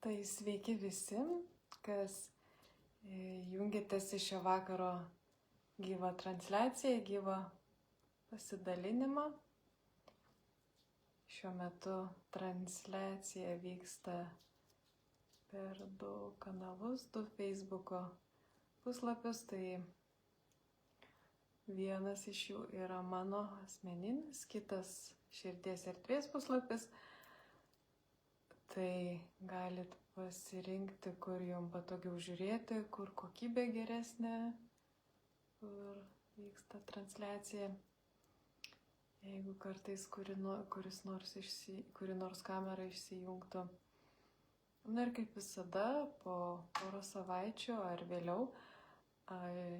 Tai sveiki visi, kas jungiatės į šio vakaro gyvą transliaciją, gyvą pasidalinimą. Šiuo metu transliacija vyksta per 2 kanalus, 2 Facebook'o puslapius. Tai vienas iš jų yra mano asmeninis, kitas Širdies erdvės puslapis. Tai galit pasirinkti, kur jums patogiau žiūrėti, kur kokybė geresnė, kur vyksta transliacija. Jeigu kartais kuri nors kamera išsijungtų. Na ir kaip visada, po poros savaičių ar vėliau,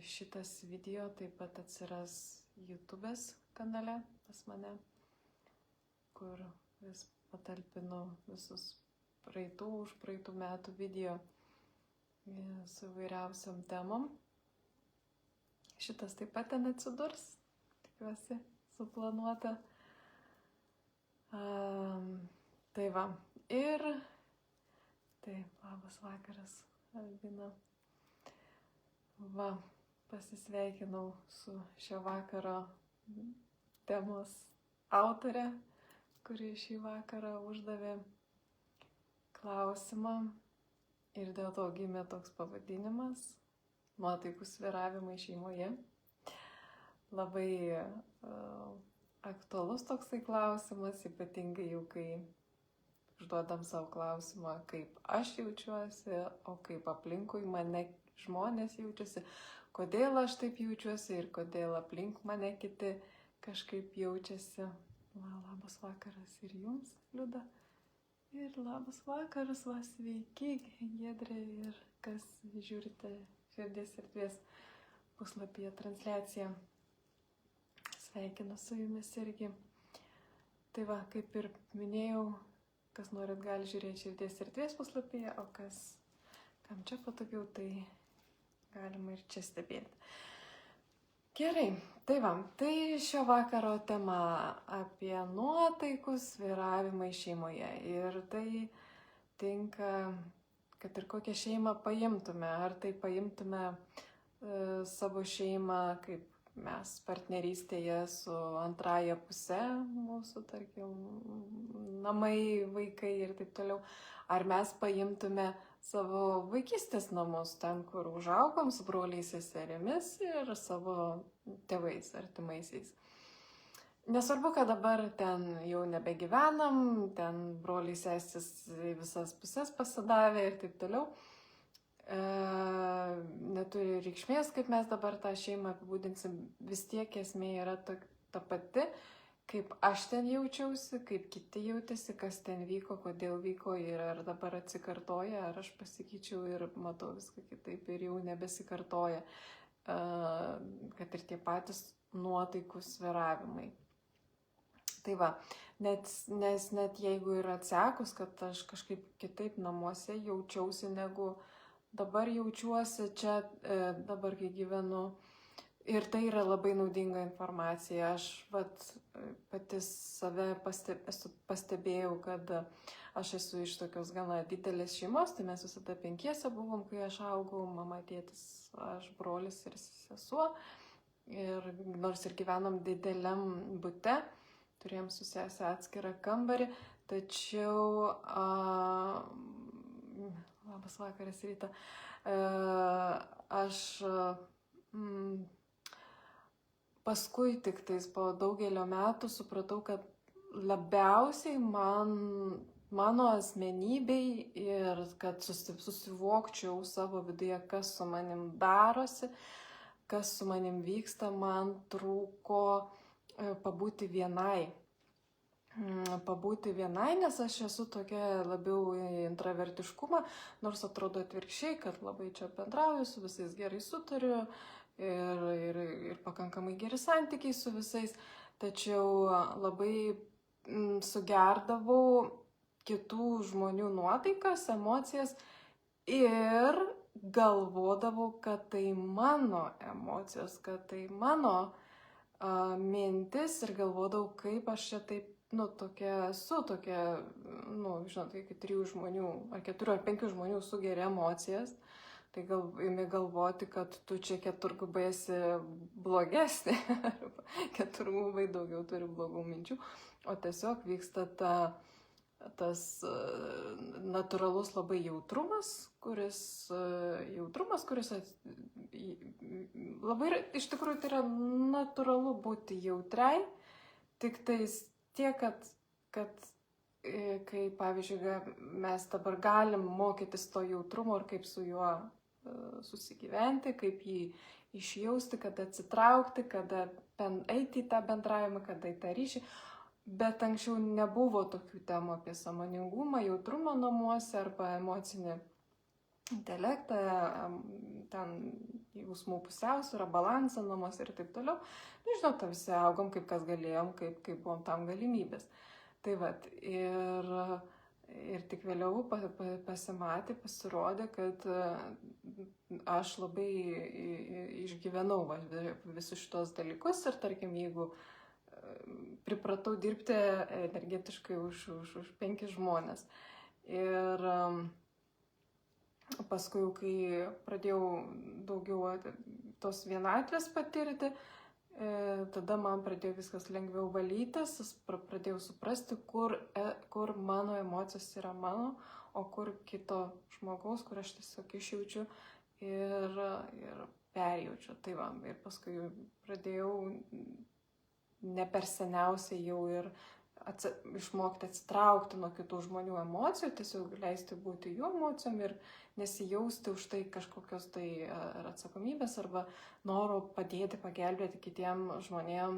šitas video taip pat atsiras YouTube'ės kanale pas mane, kur vis patalpinu visus užpraeitų metų video su įvairiausiom temom. Šitas taip pat ten atsidurs, tikiuosi, suplanuota. Tai va. Ir taip, labas vakaras, Albina. Va, pasisveikinau su šio vakaro temos autore, kuri šį vakarą uždavė klausimą ir dėl to gimė toks pavadinimas – nuotaikų svyravimai šeimoje. Labai aktualus toksai klausimas, ypatingai jau kai užduodam savo klausimą, kaip aš jaučiuosi, o kaip aplinkui mane žmonės jaučiasi, kodėl aš taip jaučiuosi ir kodėl aplink mane kiti kažkaip jaučiasi. Labas vakaras ir jums, Liuda. Ir labas vakaras, sveiki, Giedrė ir kas žiūrite Širdies erdvės puslapyje transliaciją. Sveikinu su jumis irgi. Tai va, kaip ir minėjau, kas norit gali žiūrėti Širdies erdvės puslapyje, o kam čia patogiau, tai galima ir čia stebėti. Gerai, tai va, tai šio vakaro tema apie nuotaikų svyravimai šeimoje. Ir tai tinka, kad ir kokią šeimą paimtume. Ar tai paimtume savo šeimą, kaip mes partnerystėje su antraja puse, mūsų, tarkim, namai, vaikai ir taip toliau. Ar mes paimtume savo vaikystės namus, ten, kur užaugom su broliais seserimis ir savo tėvais, artimaisiais. Nesvarbu, kad dabar ten jau nebegyvenam, ten broliai sesis visas pusės pasidavė ir taip toliau. Neturi reikšmės, kaip mes dabar tą šeimą apibūdinsim, vis tiek esmė yra ta pati, kaip aš ten jaučiausi, kaip kiti jautėsi, kas ten vyko, kodėl vyko ir ar dabar atsikartoja, ar aš pasikeičiau ir matau viską kitaip ir jau nebesikartoja, kad ir tie patys nuotaikų svyravimai. Tai va, nes net jeigu yra atsekus, kad aš kažkaip kitaip namuose jaučiausi, negu dabar jaučiuosi čia, dabar kai gyvenu. Ir tai yra labai naudinga informacija. Aš pati save pastebėjau, kad aš esu iš tokios gana didelės šeimos, tai mes visada 5 buvom, kai aš augau, mama, tėtis, aš, brolis ir sesuo. Ir nors ir gyvenom dideliam bute, turėjom su sese atskirą kambarį, tačiau, labas vakaras, Ryta, aš paskui tik tais po daugelio metų supratau, kad labiausiai mano asmenybei ir kad susivokčiau savo viduje, kas su manim darosi, kas su manim vyksta, man trūko pabūti vienai. Nes aš esu tokia labiau intravertiškumą, nors atrodo atvirkščiai, kad labai čia bendrauju, su visais gerai sutariu. Ir pakankamai geri santykiai su visais, tačiau labai sugerdavau kitų žmonių nuotaikas, emocijas ir galvodavau, kad tai mano emocijos, kad tai mano mintis ir galvodavau, kaip aš čia taip tokia, žinot, kai 3 žmonių, ar 4 ar 5 žmonių sugeria emocijas, tai imi galvoti, kad tu čia keturgubai esi blogesnė, arba keturgubai daugiau turi blogų minčių, o tiesiog vyksta tas natūralus labai jautrumas, kuris labai, iš tikrųjų, tai yra natūralu būti jautriai, tik tais tiek, kad kai, pavyzdžiui, mes dabar galim mokytis to jautrumo ir kaip su juo susigyventi, kaip jį išjausti, kada atsitraukti, kada eiti į tą bendravimą, kada į tą ryšį. Bet anksčiau nebuvo tokių temų apie sąmoningumą, jautrumą namuose arba emocinį intelektą, ten jausmų pusiausvyrą, balansą namuose ir taip toliau. Žinot, visi augom kaip kas galėjom, kaip buvom tam galimybės. Tai vat, ir tik vėliau pasirodė, kad aš labai išgyvenau visus šitos dalykus ir, tarkim, jeigu pripratau dirbti energetiškai už 5 žmonės. Ir paskui, kai pradėjau daugiau tos vienatvės patirti, tada man pradėjo viskas lengviau valytis, pradėjau suprasti, kur mano emocijos yra mano, o kur kito žmogaus, kur aš tiesiog išjaučiu ir perjaučiu. Tai va, ir paskui pradėjau ne per seniausiai jau ir išmokti atsitraukti nuo kitų žmonių emocijų, tiesiog leisti būti jų emocijom ir nesijausti už tai kažkokios tai ar atsakomybės arba noro padėti, pagelbėti kitiem žmonėm,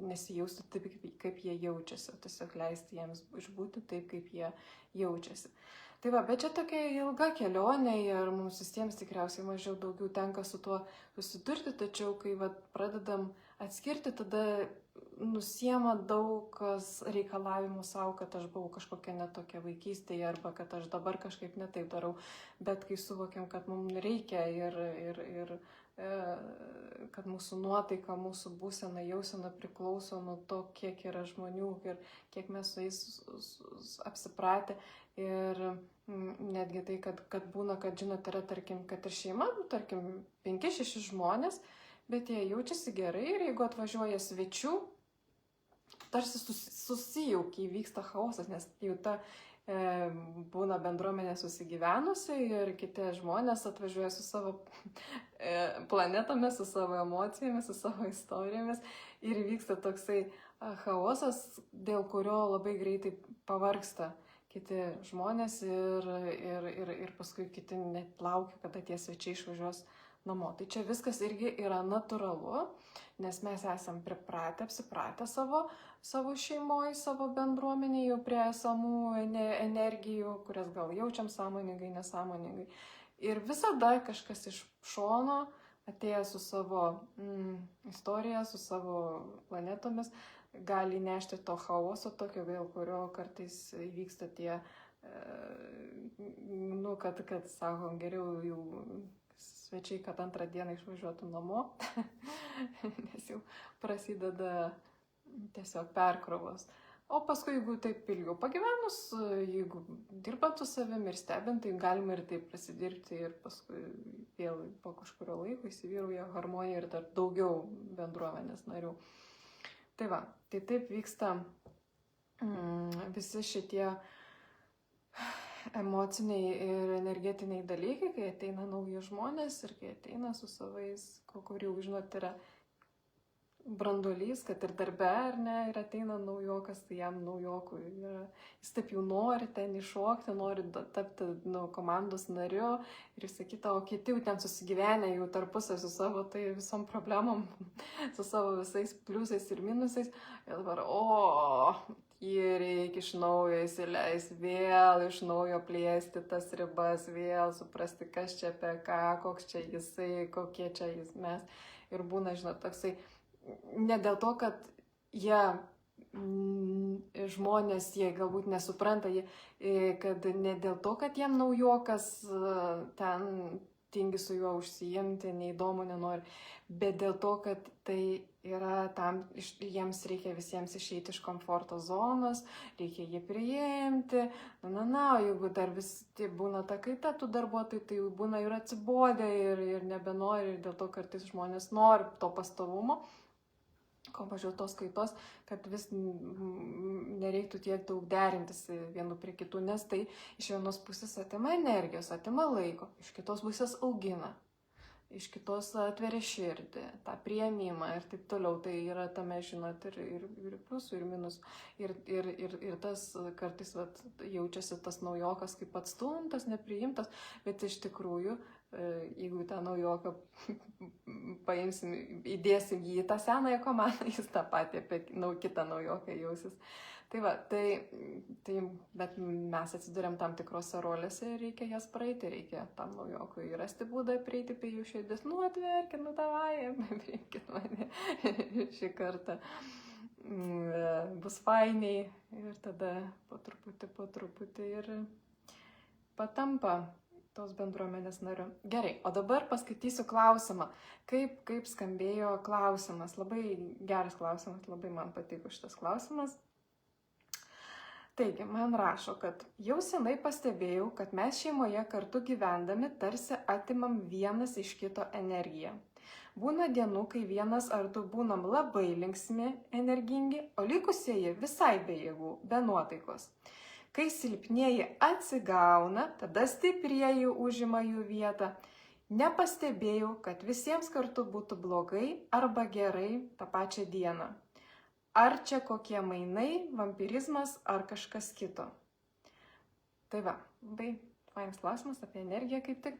nesijausti taip, kaip jie jaučiasi, tiesiog leisti jiems išbūti taip, kaip jie jaučiasi. Tai va, bet čia tokia ilga kelionė ir mums visiems tikriausiai mažiau daugiau tenka su tuo susidurti, tačiau kai pradedam atskirti, tada nusiema daug kas reikalavimų savo, kad aš buvau kažkokia netokia vaikystėje arba kad aš dabar kažkaip netaip darau, bet kai suvokiam, kad mums reikia ir kad mūsų nuotaika, mūsų būsena, jausena priklauso nuo to, kiek yra žmonių ir kiek mes su jais apsipratę. Ir netgi tai, kad būna, kad žinot, yra, tarkim, kad ir šeima, tarkim, 5-6 žmonės, bet jie jaučiasi gerai ir jeigu atvažiuoja svečių, tarsi susijaukia, įvyksta chaosas, nes jau ta būna bendruomenė susigyvenusi ir kiti žmonės atvažiuoja su savo planetomis, su savo emocijomis, su savo istorijomis ir įvyksta toksai chaosas, dėl kurio labai greitai pavargsta kiti žmonės ir paskui kiti net laukia, kada tie svečiai išvažiuos namo. Tai čia viskas irgi yra natūralu, nes mes esam pripratę, apsipratę savo šeimoje, savo bendruomenėje jau prie esamų energijų, kurias gal jaučiam sąmoningai, nesąmoningai. Ir visada kažkas iš šono atėjęs su savo istorija, su savo planetomis, gali nešti to chaoso tokio, dėl kurio kartais įvyksta tie, kad sakom, geriau jau svečiai, kad antrą dieną išvažiuotų namo, nes jau prasideda tiesiog perkrovos. O paskui, jeigu taip ilgiau pagyvenus, jeigu dirbant su savim ir stebint, tai galima ir taip prasidirbti ir paskui vėl po kažkurio laiko įsivyrauja harmonija ir dar daugiau bendruomenės narių. Tai va, tai taip vyksta visi šitie emociniai ir energetiniai dalykai, kai ateina nauji žmonės ir kai ateina su savais, kurių, žinot, yra branduolys, kad ir darbe, ar ne, ir ateina naujokas, tai jam naujokui jis taip jau nori ten iššokti, nori tapti komandos nariu ir visą kitą, o kiti jau ten susigyvenę jau tarpusai su savo tai visom problemom, su savo visais pliusais ir minusais, ir dabar, jį reikia iš naujo įsileisti, vėl iš naujo plėsti tas ribas, vėl suprasti, kas čia apie ką, koks čia jisai, kokie čia mes. Ir būna, žinot, toksai, ne dėl to, kad jie žmonės, jie galbūt nesupranta, kad ne dėl to, kad jiem naujokas ten tingi su juo užsiimti, neįdomu, nenori, bet dėl to, kad tai yra jiems reikia visiems išeiti iš komforto zonos, reikia jį priimti, o jeigu dar vis tai būna ta kaita, tų darbuotojų, tai jau būna ir atsibodę ir nebenori, ir dėl to kartais žmonės nori to pastovumo, ko mažiau tos kaitos, kad vis nereiktų tiek daug derintis vienų prie kitų, nes tai iš vienos pusės atima energijos, atima laiko, iš kitos pusės augina, iš kitos atveria širdį, tą priėmimą ir taip toliau. Tai yra tame, žinot, ir pliusų, ir minusų. Ir tas kartais jaučiasi tas naujokas kaip atstumtas, nepriimtas, bet iš tikrųjų, jeigu tą naujoką paimsim, įdėsim jį į tą senąją komandą, jis tą patį apie kitą naujoką jausis. Tai va, bet mes atsiduriam tam tikrose rolėse ir reikia jas praeiti, reikia tam naujokui rasti būdą prieiti prie jų širdis, atverkit, davai, priimkit mane šį kartą. Bus fainiai ir tada po truputį ir patampa tos bendruomenės nariu. Gerai, o dabar paskaitysiu klausimą. Kaip skambėjo klausimas? Labai geras klausimas, labai man patiko šitas klausimas. Taigi, man rašo, kad jau senai pastebėjau, kad mes šeimoje kartu gyvendami tarsi atimam vienas iš kito energiją. Būna dienų, kai vienas ar du būnam labai linksmi, energingi, o likusieji visai be jėgų, be nuotaikos. Kai silpnieji atsigauna, tada stiprieji užima jų vietą. Nepastebėjau, kad visiems kartu būtų blogai arba gerai tą pačią dieną. Ar čia kokie mainai, vampirizmas ar kažkas kito? Tai va, labai fainas klausimas apie energiją kaip tik.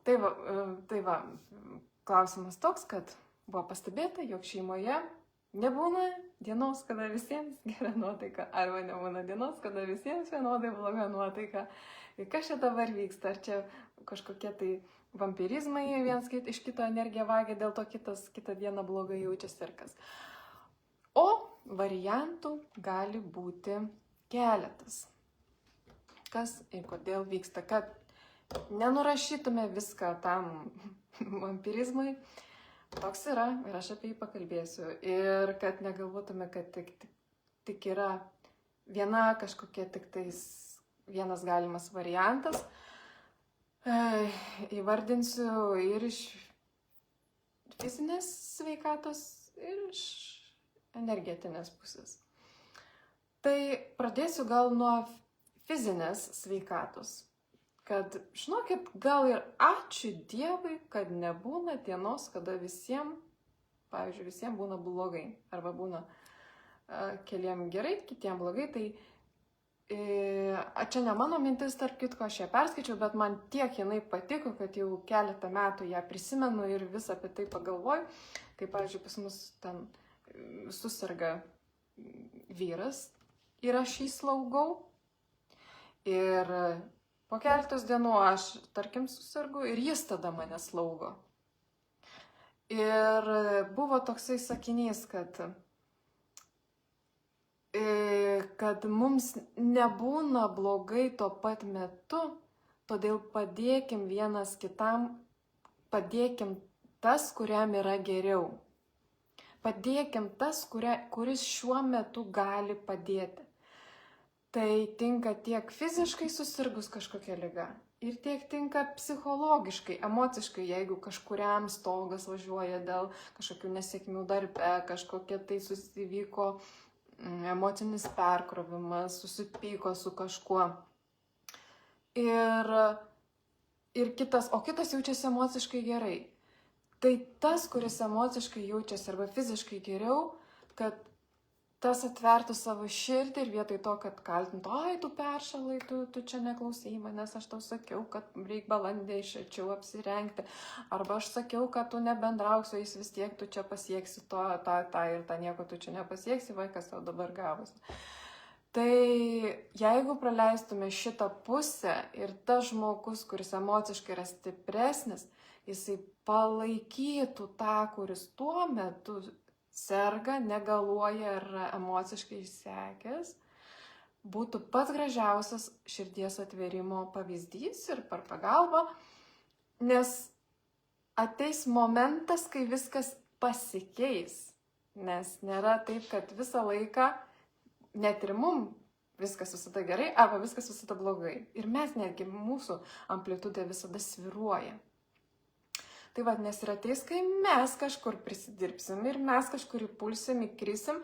Tai va, klausimas toks, kad buvo pastebėta, jog šeimoje nebūna dienos, kada visiems gera nuotaika, arba nebūna dienos, kada visiems vienodai bloga nuotaika. Ir kas čia dabar vyksta? Ar čia kažkokie tai vampirizmai viens iš kito energiją vagia, dėl to kitą dieną blogai jaučiasi ir kas? O variantų gali būti keletas. Kas ir kodėl vyksta? Kad nenurašytume viską tam vampirizmui, toks yra ir aš apie jį pakalbėsiu. Ir kad negalvotume, kad tik yra viena kažkokia vienas galimas variantas. Įvardinsiu ir iš fizinės sveikatos, ir iš energetinės pusės. Tai pradėsiu gal nuo fizinės sveikatos. Kad, žinokit, gal ir ačiū Dievui, kad nebūna dienos, kada visiems būna blogai. Arba būna keliem gerai, kitiem blogai. Tai čia ne mano mintis, tarp kitko, aš ją perskaičiau, bet man tiek jinai patiko, kad jau keletą metų ją prisimenu ir vis apie tai pagalvoju. Kai, pavyzdžiui, pas mus ten susirga vyras ir aš jį slaugau. Ir po keletos dienų aš, tarkim, susirgu ir jis tada mane slaugo. Ir buvo toksai sakinys, kad mums nebūna blogai tuo pat metu, todėl padėkim vienas kitam, padėkim tas, kuriam yra geriau. Padėkim tas, kuris šiuo metu gali padėti. Tai tinka tiek fiziškai susirgus kažkokia liga ir tiek tinka psichologiškai, emociškai, jeigu kažkuriam stogas važiuoja dėl kažkokių nesėkmių darbe, kažkokia tai susivyko emocinis perkrovimas, susipyko su kažkuo. Ir kitas jaučiasi emociškai gerai. Tai tas, kuris emociškai jaučiasi arba fiziškai geriau, kad tas atvertų savo širdį ir vietoj to, kad kaltintų, ai, tu peršalai, tu čia neklausai manęs, aš tau sakiau, kad reik balandį šilčiau apsirengti, arba aš sakiau, kad tu nebendrauk su jais, vis tiek tu čia pasieksi tą ir tą, nieko tu čia nepasieksi, vaikas tau dabar gavosi. Tai jeigu praleistume šitą pusę ir tas žmogus, kuris emociškai yra stipresnis, jisai palaikytų tą, kuris tuo metu serga, negaluoja ar emociškai išsekęs, būtų pats gražiausias širdies atvėrimo pavyzdys ir per pagalbą Nes ateis momentas, kai viskas pasikeis. Nes nėra taip, kad visą laiką, net ir mum, viskas visada gerai, arba viskas visada blogai. Ir mes netgi, mūsų amplitudė visada sviruoja. Tai vad, nes ir ateis, kai mes kažkur prisidirbsim ir mes kažkur įpulsim, įkrisim.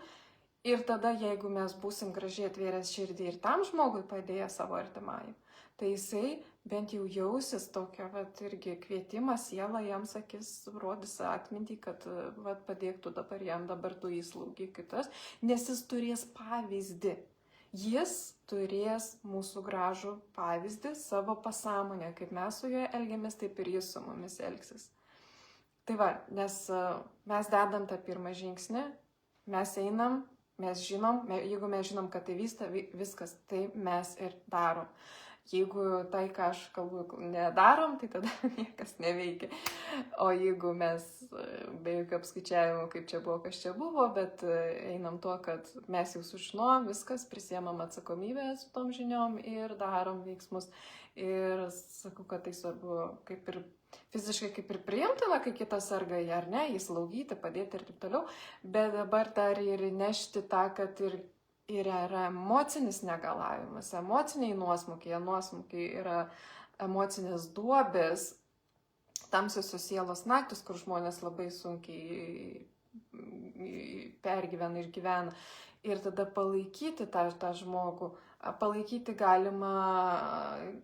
Ir tada, jeigu mes būsim gražiai atvėręs širdį ir tam žmogui padėję savo artimajam, tai jisai bent jau jausis tokia, vat, irgi kvietimą, sielą jam sakys, rodys atmintį, kad vat, padėk tu dabar jam, dabar tu įslaugy kitas, nes jis turės pavyzdį. Jis turės mūsų gražų pavyzdį savo pasąmonę, kaip mes su juo elgiamės, taip ir jis su mumis elgsis. Tai va, nes mes dedam tą pirmą žingsnį, mes einam, mes žinom, jeigu mes žinom, kad tai vyksta, viskas, tai mes ir darom. Jeigu tai, ką aš kalbu, nedarom, tai tada niekas neveikia. O jeigu mes be jokių apskaičiavimų, kaip čia buvo, kas čia buvo, bet einam tuo, kad mes jau sužinojom, viskas, prisiemam atsakomybę su tom žiniom ir darom veiksmus. Ir sakau, kad tai svarbu kaip ir fiziškai kaip ir priimtina, kai kitas serga, ar ne, jį slaugyti, padėti ir taip toliau, bet dabar dar ir nešti tą, kad ir yra emocinis negalavimas, emociniai nuosmukiai yra emocinės duobės, tamsiosios sielos naktis, kur žmonės labai sunkiai pergyvena ir gyvena. Ir tada palaikyti tą žmogų, palaikyti galima,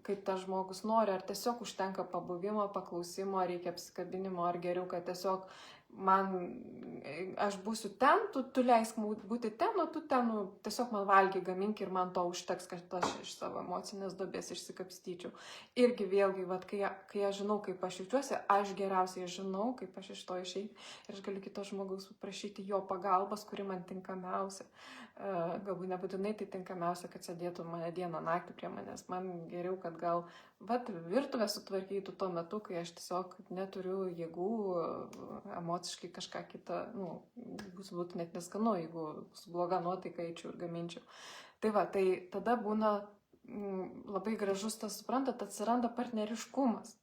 kaip tas žmogus nori, ar tiesiog užtenka pabuvimo, paklausimo, reikia apsikabinimo, ar geriau, kad tiesiog aš būsiu ten, tu leisk būti ten, o tu ten, tiesiog man valgy, gamink ir man to užteks, kad aš iš savo emocinės duobės išsikapstyčiau. Irgi vėlgi, vat, kai aš žinau, kaip aš jaučiuosi, aš geriausiai žinau, kaip aš iš to išeiti ir aš galiu kito žmogaus prašyti jo pagalbos, kuri man tinkamiausia. Galbūt nebūtinai tai tinkamiausia, kad sėdėtų mane dieną naktį prie manęs. Man geriau, kad gal virtuvę sutvarkytų tuo metu, kai aš tiesiog neturiu jėgų emociškai kažką kitą, bus būtų net neskanu, jeigu su bloga nuotaika eičiau ir gaminčiau. Tai va, tai tada būna labai gražus tas, suprantat, atsiranda partneriškumas.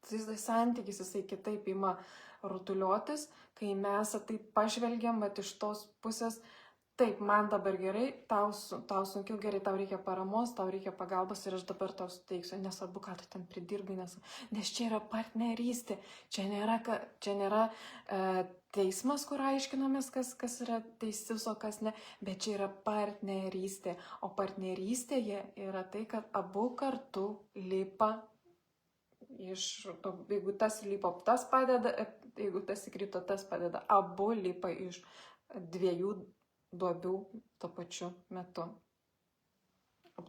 Tai santykis, jisai kitaip ima rutuliotis, kai mes tai pažvelgiam, bet iš tos pusės, taip, man dabar gerai, tau sunkiau, gerai, tau reikia paramos, tau reikia pagalbos ir aš dabar tau suteiksiu, nesvarbu, ką tu ten pridirbai, nes čia yra partnerystė, čia nėra teismas, kur aiškinamės, kas yra teisus, o kas ne, bet čia yra partnerystė, o partnerystėje yra tai, kad abu kartu lipa jeigu tas lipo, tas padeda, jeigu tas įkrito, tas padeda, abu lipa iš dviejų duobių tuo pačiu metu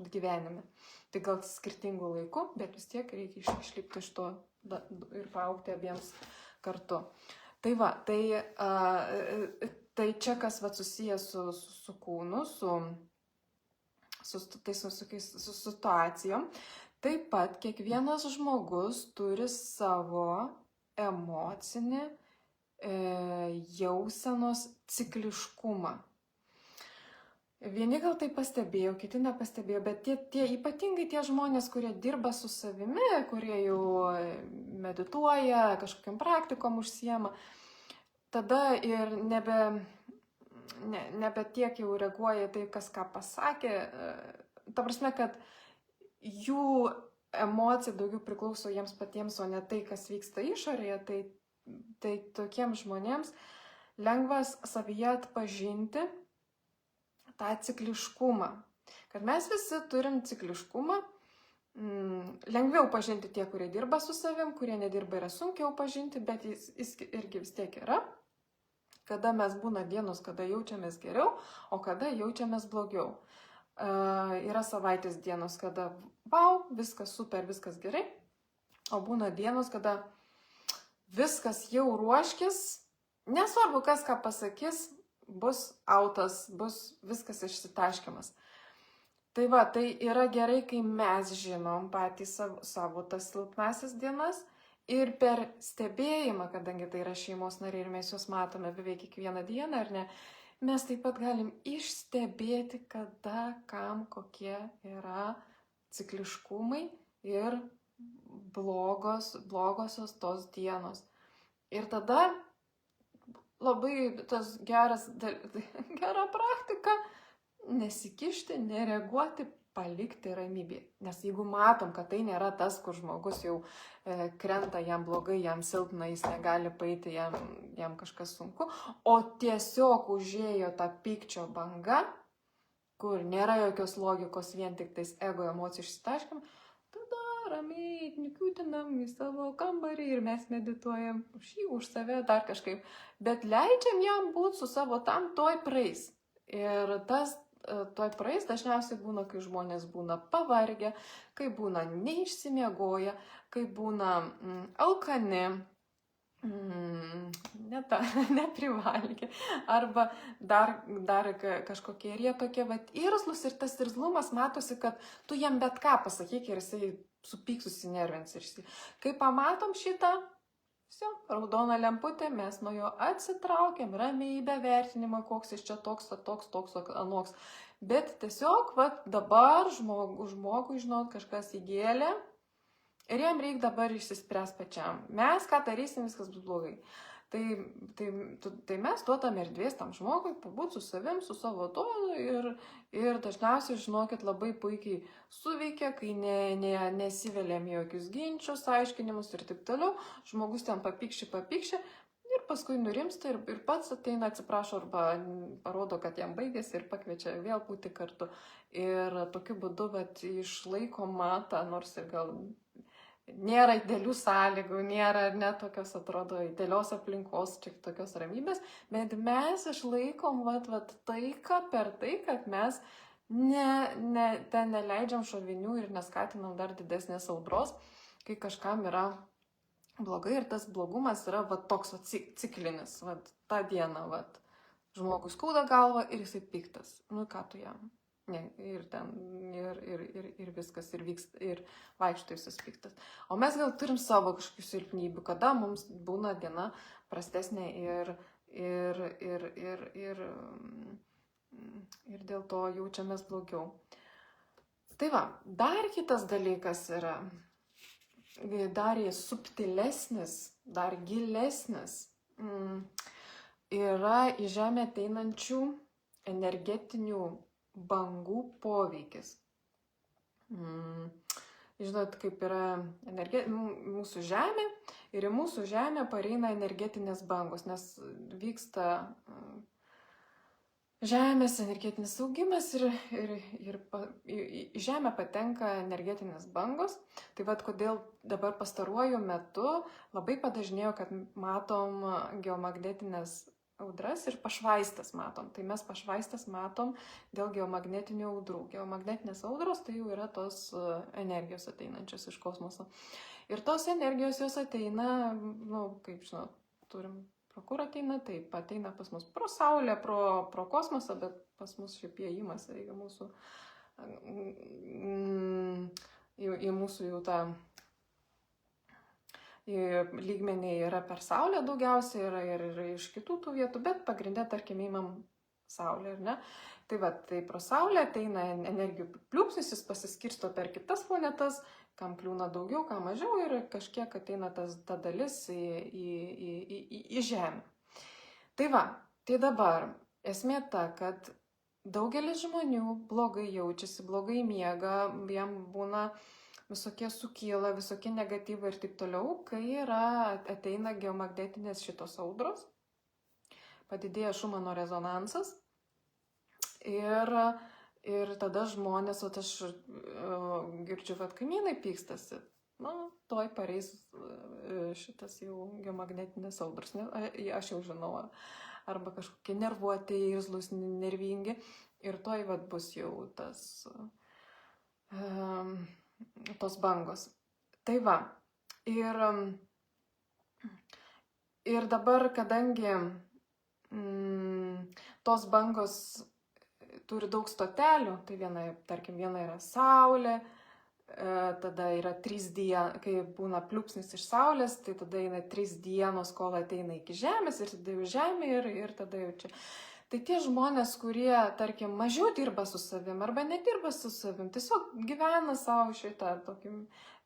gyvenime. Tai gal skirtingų laikų, bet vis tiek reikia išlipti iš to ir paaugti abiems kartu. Tai va, tai čia kas susijęs su kūnu, su situacijom. Taip pat kiekvienas žmogus turi savo emocinį jausenos cikliškumą. Vieni gal tai pastebėjo, kiti nepastebėjo, bet ypatingai tie žmonės, kurie dirba su savimi, kurie jau medituoja, kažkokiam praktikom užsiema, tada ir nebe tiek jau reaguoja tai, kas ką pasakė. Ta prasme, kad jų emocija daugiau priklauso jiems patiems, o ne tai, kas vyksta išorėje, tai tokiems žmonėms lengvas savyje atpažinti tą cikliškumą. Kad mes visi turim cikliškumą, lengviau pažinti tie, kurie dirba su savim, kurie nedirba yra sunkiau pažinti, bet jis irgi vis tiek yra. Kada mes būna dienos, kada jaučiamės geriau, o kada jaučiamės blogiau. Yra savaitės dienos, kada viskas super, viskas gerai, o būna dienos, kada viskas jau ruoškis, nesvarbu kas ką pasakys, bus autas, bus viskas išsitaškiamas. Tai va, tai yra gerai, kai mes žinom patys savo tas silpnasias dienas ir per stebėjimą, kadangi tai yra šeimos nariai ir mes juos matome beveik kiekvieną dieną, ar ne, mes taip pat galim išstebėti, kada, kam, kokie yra cikliškumai ir blogosios tos dienos. Ir tada labai tas gera praktika nesikišti, nereaguoti, palikti ramybėje. Nes jeigu matom, kad tai nėra tas, kur žmogus jau krenta, jam blogai, jam silpna, jis negali paeiti, jam kažkas sunku, o tiesiog užėjo tą pykčio banga, kur nėra jokios logikos, vien tik tais ego emocijų išsitaškim, tada ramiai nikiutinam į savo kambarį ir mes medituojam už jį, už save, dar kažkaip. Bet leidžiam jam būti su savo tam, toj praeis. Ir tas toj praeis dažniausiai būna, kai žmonės būna pavargę, kai būna neišsimiegoję, kai būna alkani, neprivalgę, arba dar kažkokie ir jie tokie, bet irzlus ir tas irzlumas matosi, kad tu jam bet ką pasakyk ir jisai supyks, susinervins. Kai pamatom šitą, raudona lemputė, mes nuo jo atsitraukiam, ramiai be vertinimo, koks jis čia toks, anoks. Bet tiesiog, dabar žmogui, žinot, kažkas įgėlė ir jam reikia dabar išsispręs pačiam. Mes ką darysim, viskas bus blogai. Tai mes duotam erdvės tam žmogui pabūti su savim, su savo to ir dažniausiai, žinokit, labai puikiai suveikia, kai nesiveliam į jokius ginčius, aiškinimus ir taip toliau. Žmogus ten papykščia ir paskui nurimsta ir pats ateina, atsiprašo arba parodo, kad jam baigėsi ir pakviečia vėl būti kartu. Ir tokiu būdu išlaikoma ta, nors ir gal nėra idealių sąlygų, nėra net tokios, atrodo, idealios aplinkos, čia tokios ramybės, bet mes išlaikom taiką per tai, kad mes ten neleidžiam šovinių ir neskatinam dar didesnės audros, kai kažkam yra blogai ir tas blogumas yra toks ciklinis, tą dieną, žmogus skauda galvą ir jisai piktas. Nu ką tu jam? Ir viskas, ir vyksta, ir vaikšto jis piktas. O mes gal turim savo kažkokių silpnybių, kada mums būna diena prastesnė ir dėl to jaučiamės blogiau. Tai dar kitas dalykas yra, dar subtilesnis, dar gilesnis, yra į žemę ateinančių energetinių bangų poveikis. Žinot, kaip yra mūsų žemė ir į mūsų žemę pareina energetinės bangos, nes vyksta žemės energetinis augimas ir į žemę patenka energetinės bangos. Tai kodėl dabar pastaruoju metu labai padažnėjo, kad matom geomagnetinės audras ir pašvaistas matom. Tai mes pašvaistas matom dėl geomagnetinių audrų. Geomagnetinės audros tai jau yra tos energijos ateinančios iš kosmoso. Ir tos energijos jos ateina, kaip žinot, turim pro kur ateina, taip ateina pas mus pro Saulę, pro kosmosą, bet pas mus šiaip įėjimas į mūsų jau tą lygmenį yra per Saulę daugiausiai ir iš kitų tų vietų, bet pagrindė, tarkim, įmam Saulę, ar ne? Tai pro Saulę ateina energijų pliūpsnis, jis pasiskirsto per kitas planetas, kam kliūna daugiau, kam mažiau ir kažkiek ateina ta dalis į Žemę. Tai dabar esmė ta, kad daugelis žmonių blogai jaučiasi, blogai miega, jam būna visokie sukyla, visokie negatyvai ir taip toliau, kai ateina geomagnetinės šitos audros, padidėja Šumano rezonansas ir tada žmonės, aš girdžiu, kad kaimynai pykstasi, toj pareis šitas jau geomagnetinės audros, aš jau žinau, arba kažkokie nervuoti, irzlus, nervingi ir toj bus jau tos bangos. Tai ir dabar, kadangi tos bangos turi daug stotelių, tai viena yra Saulė, tada yra 3 dienos, kai būna pliūpsnis iš Saulės, tai tada eina 3 dienos, kol ateina iki Žemės ir tada jau Žemė ir tada jau čia. Tai tie žmonės, kurie, tarkim, mažiau dirba su savim arba nedirba su savim, tiesiog gyvena savo šitą tokį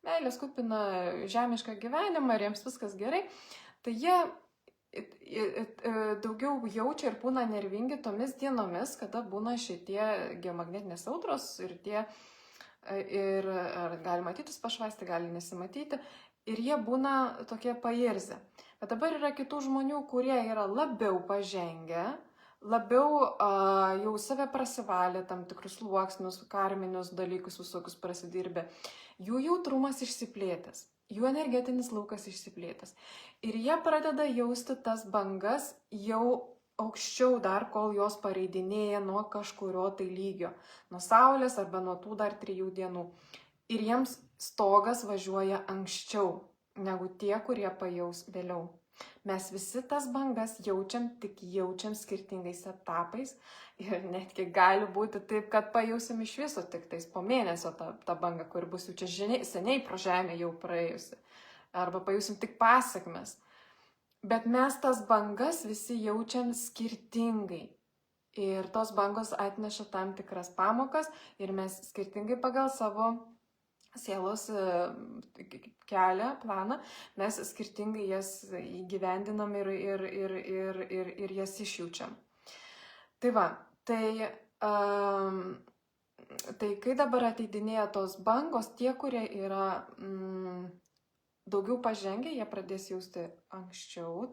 meilės kupina žemišką gyvenimą ir jiems viskas gerai, tai jie daugiau jaučia ir būna nervingi tomis dienomis, kada būna šitie geomagnetinės audros ir ar gali matytis pašvaisti, gali nesimatyti, ir jie būna tokie pairzę. Bet dabar yra kitų žmonių, kurie yra labiau pažengę, labiau jau save prasivalė tam tikrus sluoksnius, karminius dalykus visokius prasidirbę. Jų jautrumas išsiplėtęs, jų energetinis laukas išsiplėtęs. Ir jie pradeda jausti tas bangas jau aukščiau dar, kol jos pareidinėja nuo kažkurio tai lygio, nuo Saulės arba nuo tų dar 3 dienų. Ir jiems stogas važiuoja anksčiau negu tie, kurie pajaus vėliau. Mes visi tas bangas jaučiam, tik jaučiam skirtingais etapais ir netgi gali būti taip, kad pajausim iš viso tik tais po mėnesio tą bangą, kuri bus jau čia seniai pro žemę jau praėjusi. Arba pajusim tik pasakmes. Bet mes tas bangas visi jaučiam skirtingai. Ir tos bangos atneša tam tikras pamokas ir mes skirtingai pagal savo sielos kelią, planą, mes skirtingai jas įgyvendinam ir jas išjaučiam. Tai va, tai kai dabar ateidinėja tos bangos, tie, kurie yra daugiau pažengę, jie pradės jausti anksčiau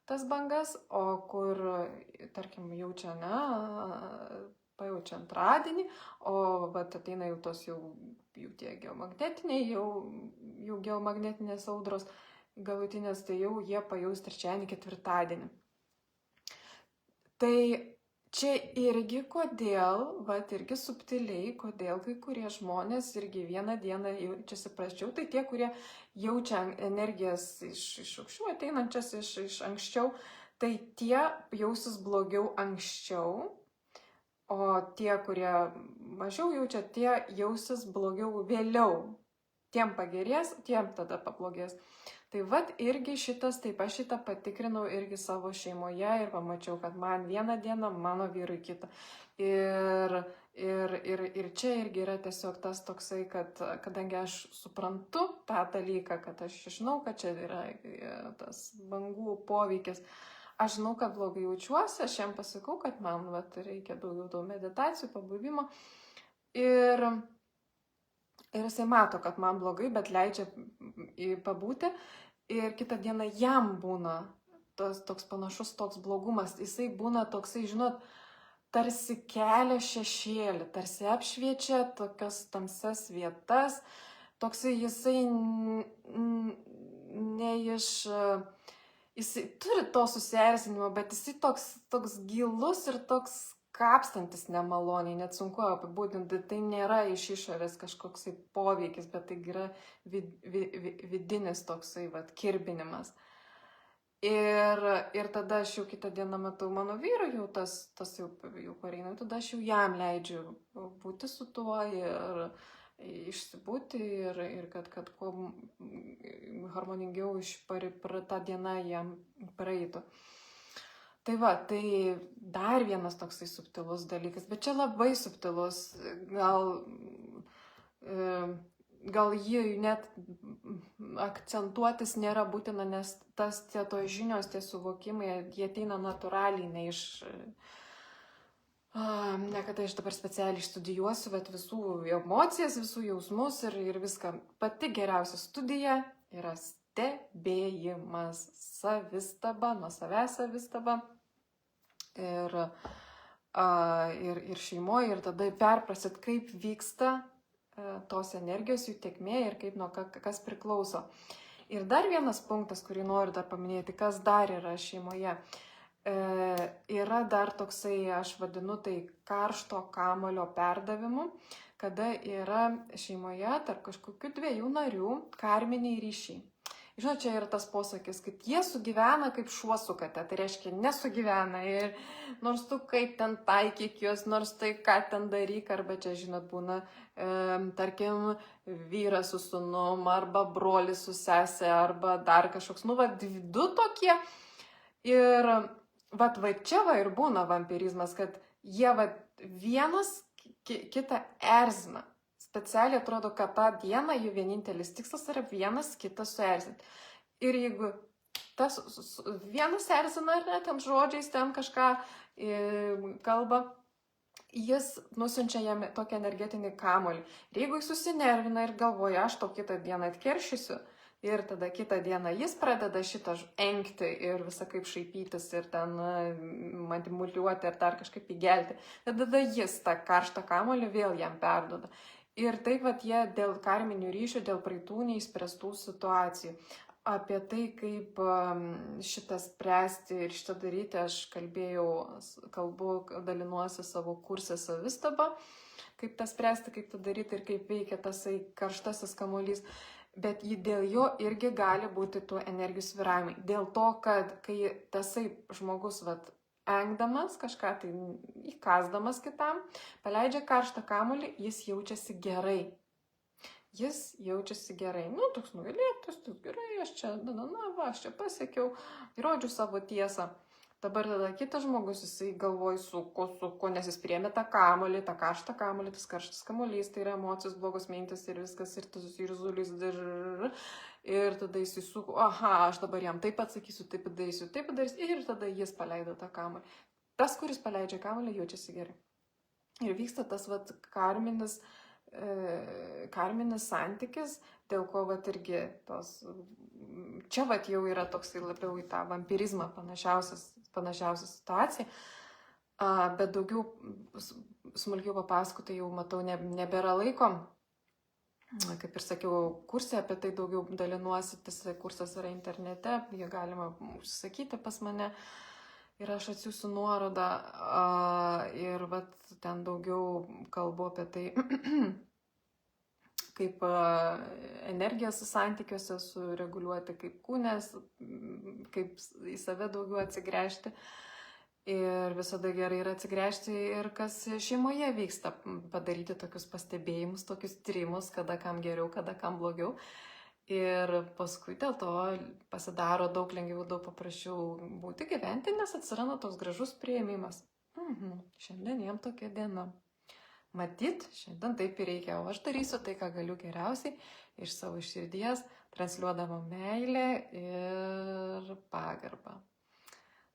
tas bangas, o kur, tarkim, jaučia, pajaučia antradienį, o ateina jau tos jau tie geomagnetiniai, jau geomagnetinės audros galutinės, tai jau jie pajaus trečiadienį, ketvirtadienį. Tai čia irgi kodėl, irgi subtiliai, kodėl kai kurie žmonės irgi vieną dieną jaučiasi prasčiau, tai tie, kurie jaučia energijas iš aukščiau, ateinančias iš anksčiau, tai tie jausis blogiau anksčiau, o tie, kurie mažiau jaučia, tie jausis blogiau vėliau. Tiem pagerės, tiem tada pablogės. Tai irgi taip aš šitą patikrinau irgi savo šeimoje ir pamačiau, kad man vieną dieną, mano vyrui kitą. Ir čia irgi yra tiesiog tas toksai, kad kadangi aš suprantu tą dalyką, kad aš žinau, kad čia yra tas bangų poveikis, aš žinau, kad blogai jaučiuosi, aš jam pasakau, kad man reikia daugiau meditacijų, pabuvimo. Ir jisai mato, kad man blogai, bet leidžia pabūti. Ir kitą dieną jam būna toks panašus toks blogumas. Jisai būna toksai, žinot, tarsi kelia šešėlį, tarsi apšviečia tokias tamsias vietas. Toksai jisai jisai turi to susierzinimo, bet jisai toks gilus ir toks kapstantis nemaloniai, net sunku apibūdinti. Tai nėra iš išorės kažkoksai poveikis, bet tai yra vidinis toksai kirbinimas. Ir tada aš jau kitą dieną matau mano vyrą, jau tas jau pareina, tada aš jau jam leidžiu būti su tuo ir išsibūti ir kad kuo harmoningiau tą dieną jam praeitų. Tai tai dar vienas toksai subtilus dalykas, bet čia labai subtilus, gal jį net akcentuotis nėra būtina, nes tos žinios, tie suvokimai, jie ateina natūraliai, ne iš... Ne, kad aš dabar specialiai studijuosiu, bet visų emocijas, visų jausmus ir viską. Pati geriausia studija yra stebėjimas, savistaba, nuo savęs savistaba ir šeimoje, ir tada perprasit, kaip vyksta tos energijos, jų tėkmė ir kaip nuo kas priklauso. Ir dar vienas punktas, kurį noriu dar paminėti, kas dar yra šeimoje. Yra dar toksai, aš vadinu tai karšto kamuolio perdavimu, kada yra šeimoje tarp kažkokių 2 narių karminiai ryšiai. Žinot, čia yra tas posakis, kad jie sugyvena kaip šuo su kate, tai reiškia nesugyvena ir nors tu kaip ten taikyk juos, nors tai ką ten daryk, arba čia, žinot, būna, tarkim, vyras su sūnum, arba brolis su sese, arba dar kažkoks, 2 tokie. Ir čia ir būna vampirizmas, kad jie vienas kitą erzina. specialiai atrodo, kad tą dieną jų vienintelis tikslas yra vienas kitą suerzinti. Ir jeigu tas vienas erzina, ar ne, ten žodžiais, ten kažką kalba, jis nusiunčia jam tokį energetinį kamuolį. Ir jeigu jis susinervina ir galvoja, aš tau kitą dieną atkeršysiu, ir tada kitą dieną jis pradeda šitą engti ir visą kaip šaipytis ir ten manipuliuoti ar dar kažkaip įgelti. Tada jis tą karštą kamuolį vėl jam perduoda. Ir taip vat jie dėl karminių ryšių, dėl praeitų neišspręstų situacijų. Apie tai, kaip šitą spręsti ir šitą daryti, aš dalinuosi savo kursą Savistaba, kaip tą spręsti, kaip tą daryti ir kaip veikia tasai karštasis kamuolys. Bet dėl jo irgi gali būti tų energijų svyravimai. Dėl to, kad kai tasai žmogus engdamas, kažką tai įkasdamas kitam, paleidžia karštą kamuolį, jis jaučiasi gerai. Jis jaučiasi gerai. Nu, toks nugalėtas, toks gerai, aš čia pasiekiau, įrodžiu savo tiesą. Dabar tada kitas žmogus, jisai galvoja, suko, nes jis priėmė tą kamuolį, tą karštą kamuolį, tas karštas kamuolys, tai yra emocijos, blogos mintis ir viskas, ir tas irzulys, ir tada jis suko, aš dabar jam taip atsakysiu, taip padarysiu, ir tada jis paleido tą kamuolį. Tas, kuris paleidžia kamuolį, jaučiasi gerai. Ir vyksta tas karminis santykis, dėl ko irgi tos, čia jau yra toksai labiau į tą vampirizmą panašiausia situacija, bet daugiau smulkiau papasakoti jau matau nebėra laiko. Kaip ir sakiau, kursė apie tai daugiau dalinuosi, tas kursas yra internete, jį galima užsisakyti pas mane. Ir aš atsiųsiu nuorodą ir ten daugiau kalbu apie tai, kaip energijas santykiuose sureguliuoti, kaip kūnės, kaip į save daugiau atsigręžti. Ir visada gerai yra atsigręžti ir kas šeimoje vyksta, padaryti tokius pastebėjimus, tokius tyrimus, kada kam geriau, kada kam blogiau. Ir paskui dėl to pasidaro daug lengviau, daug paprasčiau būti, gyventi, nes atsiranda toks gražus priėmimas. Šiandien jam tokia diena. Matyt, šiandien taip ir reikia, o aš darysiu tai, ką galiu geriausiai iš savo širdies, transliuodama meilę ir pagarbą.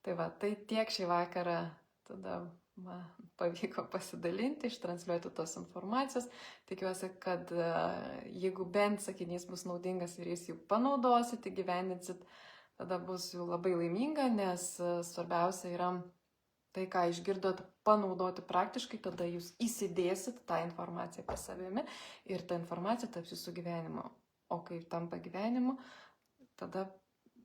Tai tiek šį vakarą tada man pavyko pasidalinti, ištransliuoti tos informacijos. Tikiuosi, kad jeigu bent sakinys bus naudingas ir jūs jį panaudosit, įgyvendinsit, tada bus jau labai laiminga, nes svarbiausia yra tai, ką išgirdot, panaudoti praktiškai, tada jūs įsidėsit tą informaciją pas savimi ir ta informacija taps jūsų gyvenimu. O kai tampa gyvenimu, tada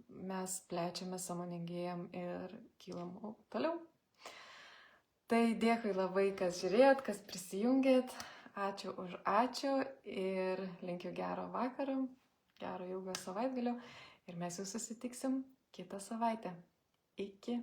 mes plečiame, sąmoningėjam ir kylam toliau. Tai dėkui labai, kas žiūrėjot, kas prisijungėt. Ačiū už ačiū ir linkiu gero vakaro, gero ilgo savaitgalio ir mes jau susitiksim kitą savaitę. Iki.